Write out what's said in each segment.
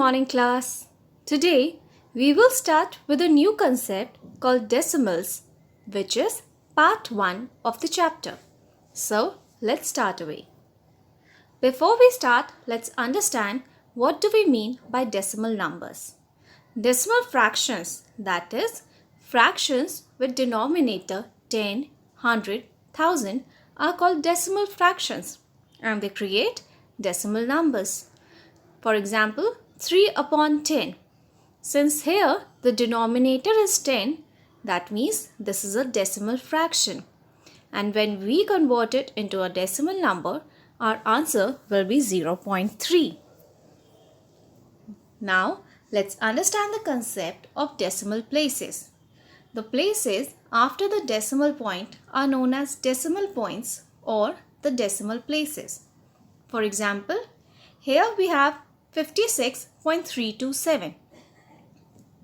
morning, class. Today, we will start with a new concept called decimals, which is part 1 of the chapter. So, let's start away. Before we start, let's understand what do we mean by decimal numbers. Decimal fractions, that is, fractions with denominator 10, 100, 1000 are called decimal fractions and they create decimal numbers. For example, 3 upon 10. Since here the denominator is 10, that means this is a decimal fraction. And when we convert it into a decimal number, our answer will be 0.3. Now, let's understand the concept of decimal places. The places after the decimal point are known as decimal points or the decimal places. For example, here we have 56.327.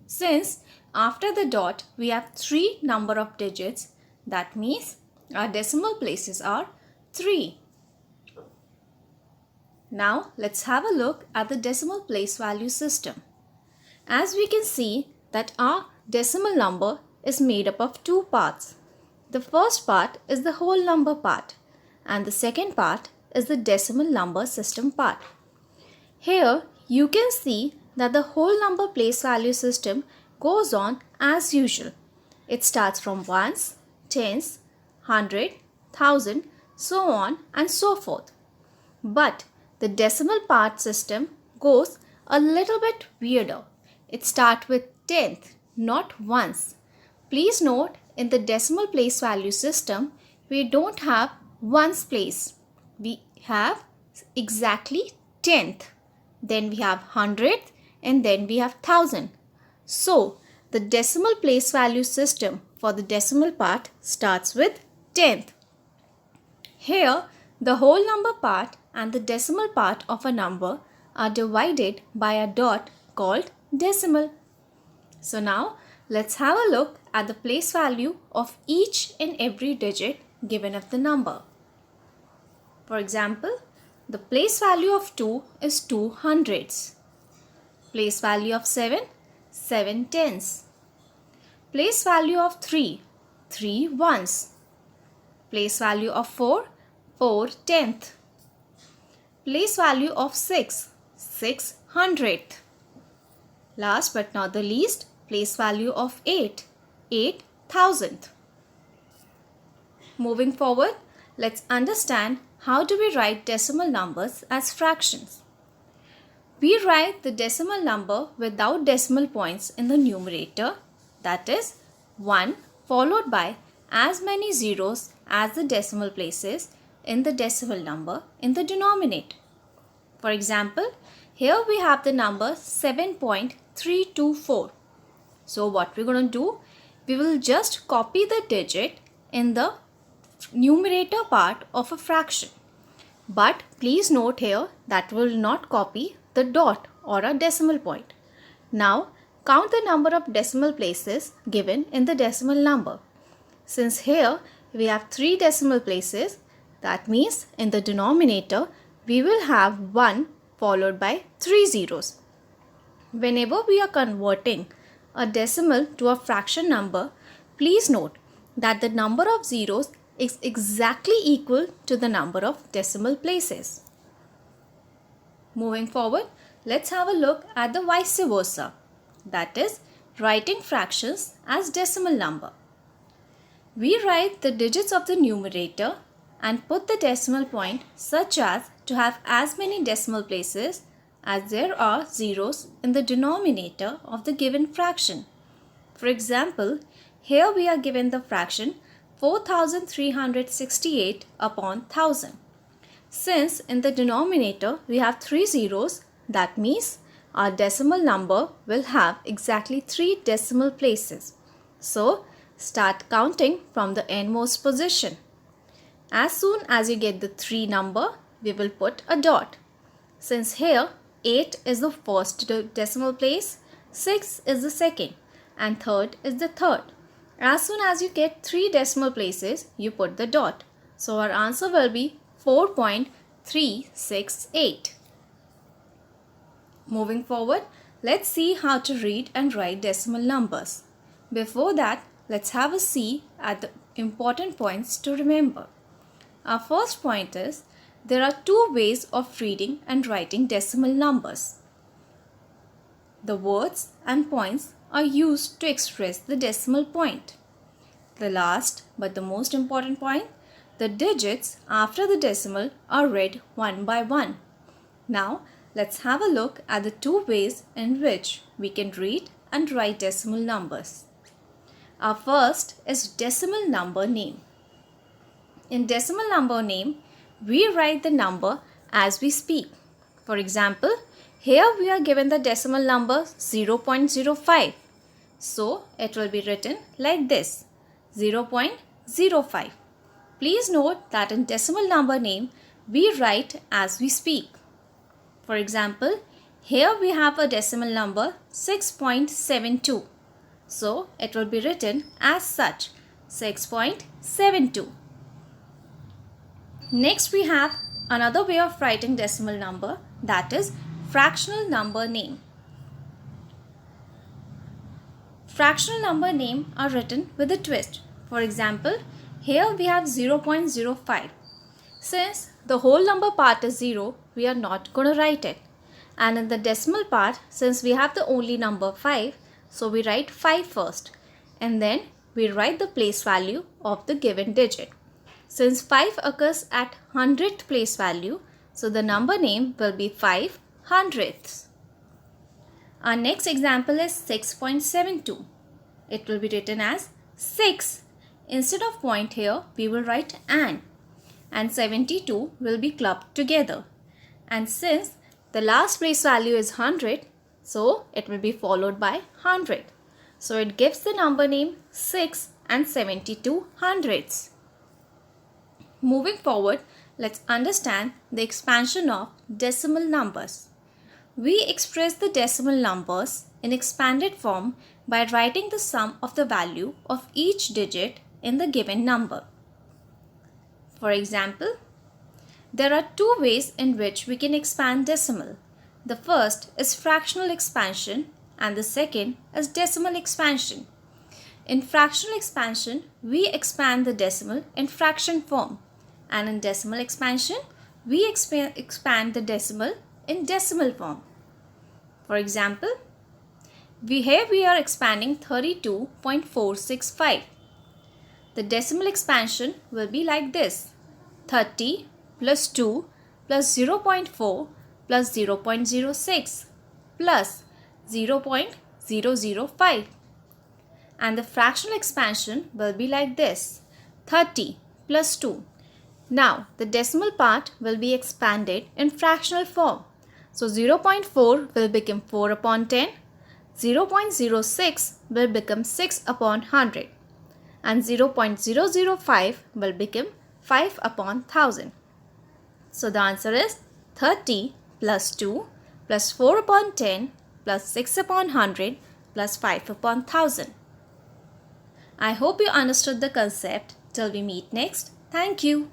Since after the dot we have 3 number of digits, that means our decimal places are 3. Now let's have a look at the decimal place value system. As we can see that our decimal number is made up of 2 parts. The first part is the whole number part and the second part is the decimal number system part. Here you can see that the whole number place value system goes on as usual. It starts from ones, tens, 100, 1000, so on and so forth. But the decimal part system goes a little bit weirder. It starts with tenth, not ones. Please note, in the decimal place value system, we don't have ones place. We have exactly tenth. Then we have hundredth and then we have 1000. So, the decimal place value system for the decimal part starts with tenth. Here, the whole number part and the decimal part of a number are divided by a dot called decimal. So now, let's have a look at the place value of each and every digit given of the number. For example, the place value of 2 is 2 hundreds. Place value of 7, 7 tens. Place value of 3, 3 ones. Place value of 4, 4 tenth. Place value of 6, 6 hundredth. Last but not the least, place value of 8, 8 thousandth. Moving forward, let's understand how do we write decimal numbers as fractions. We write the decimal number without decimal points in the numerator, that is 1 followed by as many zeros as the decimal places in the decimal number in the denominator. For example, here we have the number 7.324. So what we're going to do, we will just copy the digit in the numerator part of a fraction. But please note here that we will not copy the dot or a decimal point. Now count the number of decimal places given in the decimal number. Since here we have 3 decimal places, that means in the denominator we will have 1 followed by 3 zeros. Whenever we are converting a decimal to a fraction number, please note that the number of zeros is exactly equal to the number of decimal places. Moving forward, let's have a look at the vice versa, that is, writing fractions as decimal number. We write the digits of the numerator and put the decimal point such as to have as many decimal places as there are zeros in the denominator of the given fraction. For example, here we are given the fraction 4368 upon 1000. Since in the denominator we have 3 zeros, that means our decimal number will have exactly 3 decimal places. So, start counting from the endmost position. As soon as you get the 3 number, we will put a dot. Since here 8 is the first decimal place, 6 is the second and third is the third. As soon as you get 3 decimal places, you put the dot. So our answer will be 4.368. Moving forward, let's see how to read and write decimal numbers. Before that, let's have a see at the important points to remember. Our first point is, there are two ways of reading and writing decimal numbers. The words and points are used to express the decimal point. The last but the most important point, the digits after the decimal are read one by one. Now, let's have a look at the two ways in which we can read and write decimal numbers. Our first is decimal number name. In decimal number name, we write the number as we speak. For example, here we are given the decimal number 0.05. So, it will be written like this, 0.05. Please note that in decimal number name, we write as we speak. For example, here we have a decimal number 6.72. So, it will be written as such, 6.72. Next, we have another way of writing decimal number, that is fractional number name. Fractional number name are written with a twist. For example, here we have 0.05. Since the whole number part is 0, we are not going to write it. And in the decimal part, since we have the only number 5, so we write 5 first. And then we write the place value of the given digit. Since 5 occurs at 100th place value, so the number name will be 5 hundredths. Our next example is 6.72. It will be written as 6. Instead of point here, we will write and 72 will be clubbed together. And since the last place value is 100, so it will be followed by 100. So it gives the number name 6 and 72 hundredths. Moving forward, let's understand the expansion of decimal numbers. We express the decimal numbers in expanded form by writing the sum of the value of each digit in the given number. For example, there are two ways in which we can expand decimal. The first is fractional expansion and the second is decimal expansion. In fractional expansion, we expand the decimal in fraction form. And in decimal expansion, we expand the decimal in decimal form. For example, here we are expanding 32.465. The decimal expansion will be like this, 30 plus 2 plus 0.4 plus 0.06 plus 0.005. And the fractional expansion will be like this, 30 plus 2. Now, the decimal part will be expanded in fractional form. So, 0.4 will become 4 upon 10, 0.06 will become 6 upon 100, and 0.005 will become 5 upon 1000. So, the answer is 30 plus 2 plus 4 upon 10 plus 6 upon 100 plus 5 upon 1000. I hope you understood the concept. Till we meet next, thank you.